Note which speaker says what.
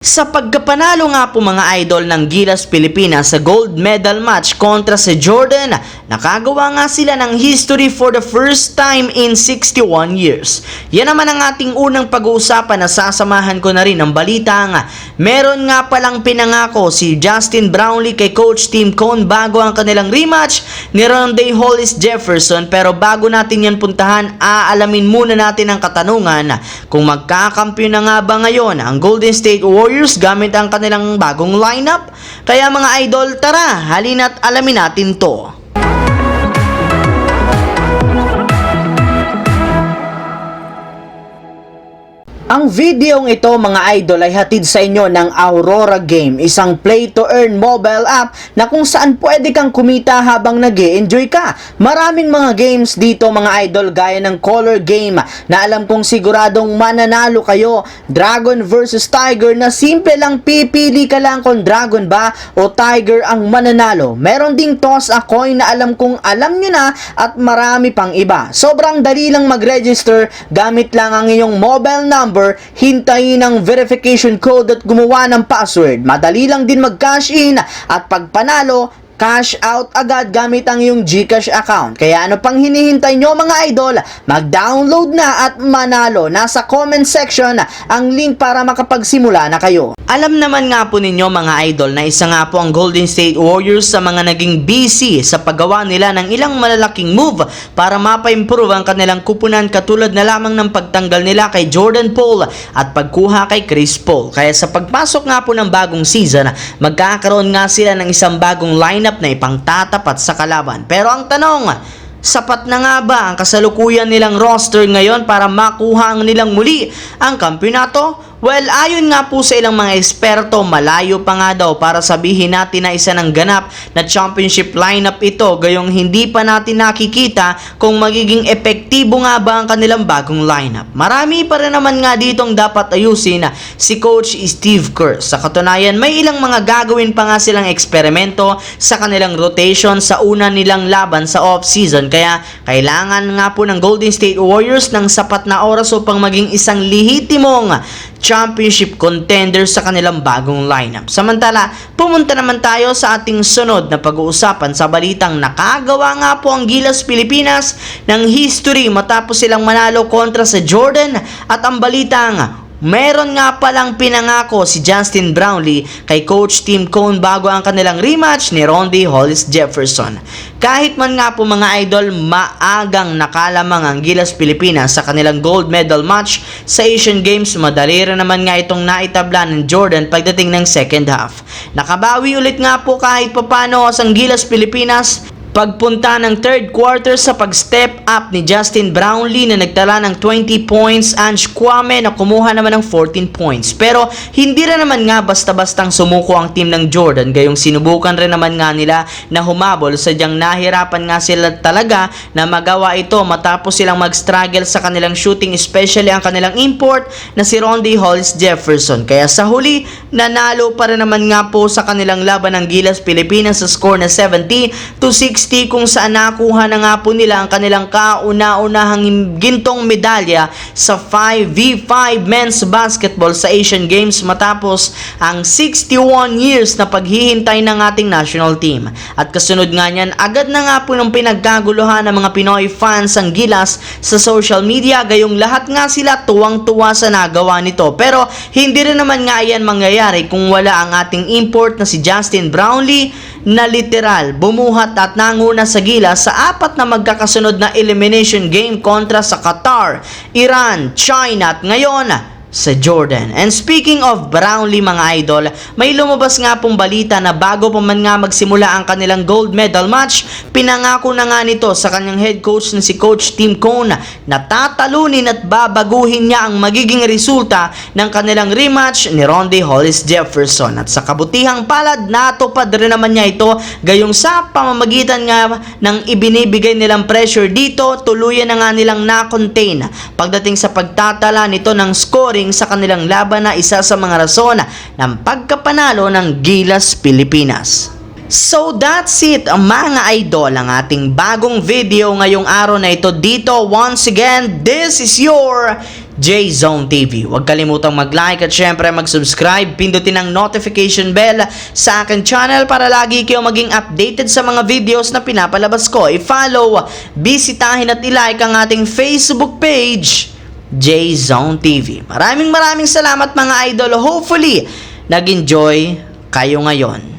Speaker 1: Sa pagkapanalo nga po mga idol ng Gilas Pilipinas sa gold medal match kontra sa Jordan, nakagawa nga sila ng history for the first time in 61 years. Yan naman ang ating unang pag-uusapan na sasamahan ko na rin ang balita nga. Meron nga palang pinangako si Justin Brownlee kay Coach Tim Cone bago ang kanilang rematch ni Rondae Hollis Jefferson, pero bago natin yan puntahan, aalamin muna natin ang katanungan kung magkakampiyon na nga ba ngayon ang Golden State Warriors gamit ang kanilang bagong lineup. Kaya mga idol, tara, halina't alamin natin to. Ang videong ito mga idol ay hatid sa inyo ng Aurora Game, isang play-to-earn mobile app na kung saan pwede kang kumita habang nag-e-enjoy ka. Maraming mga games dito mga idol gaya ng Color Game na alam kong siguradong mananalo kayo. Dragon versus Tiger na simple lang, pipili ka lang kung Dragon ba o Tiger ang mananalo. Meron ding Toss a Coin na alam kong alam nyo na at marami pang iba. Sobrang dali lang mag-register, gamit lang ang iyong mobile number, hintayin ang verification code at gumawa ng password. Madali lang din mag-cash in at pag panalo, cash out agad gamit ang iyong GCash account. Kaya ano pang hinihintay nyo mga idol? Mag-download na at manalo. Nasa comment section ang link para makapagsimula na kayo. Alam naman nga po ninyo mga idol na isa nga po ang Golden State Warriors sa mga naging busy sa paggawa nila ng ilang malalaking move para mapa-improve ang kanilang kupunan, katulad na lamang ng pagtanggal nila kay Jordan Poole at pagkuha kay Chris Paul. Kaya sa pagpasok nga po ng bagong season, magkakaroon nga sila ng isang bagong lineup na ipangtatapat sa kalaban. Pero ang tanong, sapat na nga ba ang kasalukuyan nilang roster ngayon para makuha ang nilang muli ang kampiyonato? Well, ayon nga po sa ilang mga eksperto, malayo pa nga daw para sabihin natin na isa ng ganap na championship lineup ito, gayong hindi pa natin nakikita kung magiging epektibo nga ba ang kanilang bagong lineup. Marami pa rin naman nga ditong dapat ayusin si Coach Steve Kerr. Sa katunayan, may ilang mga gagawin pa nga silang eksperimento sa kanilang rotation sa una nilang laban sa off-season, kaya kailangan nga po ng Golden State Warriors ng sapat na oras upang maging isang lehitimong championship contender sa kanilang bagong lineup. Samantala, pumunta naman tayo sa ating sunod na pag-uusapan sa balitang nakagawa nga po ang Gilas Pilipinas ng history matapos silang manalo kontra sa Jordan, at ang balitang meron nga palang pinangako si Justin Brownlee kay Coach Tim Cone bago ang kanilang rematch ni Rondae Hollis Jefferson. Kahit man nga po mga idol, maagang nakalamang ang Gilas Pilipinas sa kanilang gold medal match sa Asian Games, madali rin naman nga itong naitabla ng Jordan pagdating ng second half. Nakabawi ulit nga po kahit papano ang Gilas Pilipinas pagpunta ng third quarter sa pag-step up ni Justin Brownlee na nagtala ng 20 points, Ange Kwame na kumuha naman ng 14 points. Pero hindi rin naman nga basta-bastang sumuko ang team ng Jordan, gayong sinubukan rin naman nga nila na humabol, sadyang nahirapan nga sila talaga na magawa ito matapos silang mag-struggle sa kanilang shooting, especially ang kanilang import na si Rondae Hollis Jefferson. Kaya sa huli, nanalo pa rin naman nga po sa kanilang laban ng Gilas Pilipinas sa score na 70-60, kung saan nakuha na nga po nila ang kanilang kauna-unahang gintong medalya sa 5v5 men's basketball sa Asian Games matapos ang 61 years na paghihintay ng ating national team. At kasunod nga niyan, agad na nga po ng pinagkaguluhan ng mga Pinoy fans ang Gilas sa social media, gayong lahat nga sila tuwang-tuwa sa nagawa nito. Pero hindi rin naman nga yan mangyayari kung wala ang ating import na si Justin Brownlee, na literal bumuhat at nanguna sa Gilas sa apat na magkakasunod na elimination game kontra sa Qatar, Iran, China at ngayon sa Jordan. And speaking of Brownlee mga idol, may lumabas nga pong balita na bago pa man nga magsimula ang kanilang gold medal match, pinangako na nga nito sa kanyang head coach na si Coach Tim Cone na tatalunin at babaguhin niya ang magiging resulta ng kanilang rematch ni Rondae Hollis Jefferson. At sa kabutihang palad, natupad rin naman niya ito, gayong sa pamamagitan nga ng ibinibigay nilang pressure dito, tuluyan na nga nilang na-contain pagdating sa pagtatala nito ng scoring sa kanilang laban na isa sa mga rason ng pagkapanalo ng Gilas Pilipinas. So that's it mga idol, ang ating bagong video ngayong araw na ito dito. Once again, this is your J-Zone TV. Huwag kalimutang mag-like at syempre mag-subscribe. Pindutin ang notification bell sa akin channel para lagi kayo maging updated sa mga videos na pinapalabas ko. I-follow, bisitahin at i-like ang ating Facebook page, J-Zone TV. Maraming salamat mga idol. Hopefully, nag-enjoy kayo ngayon.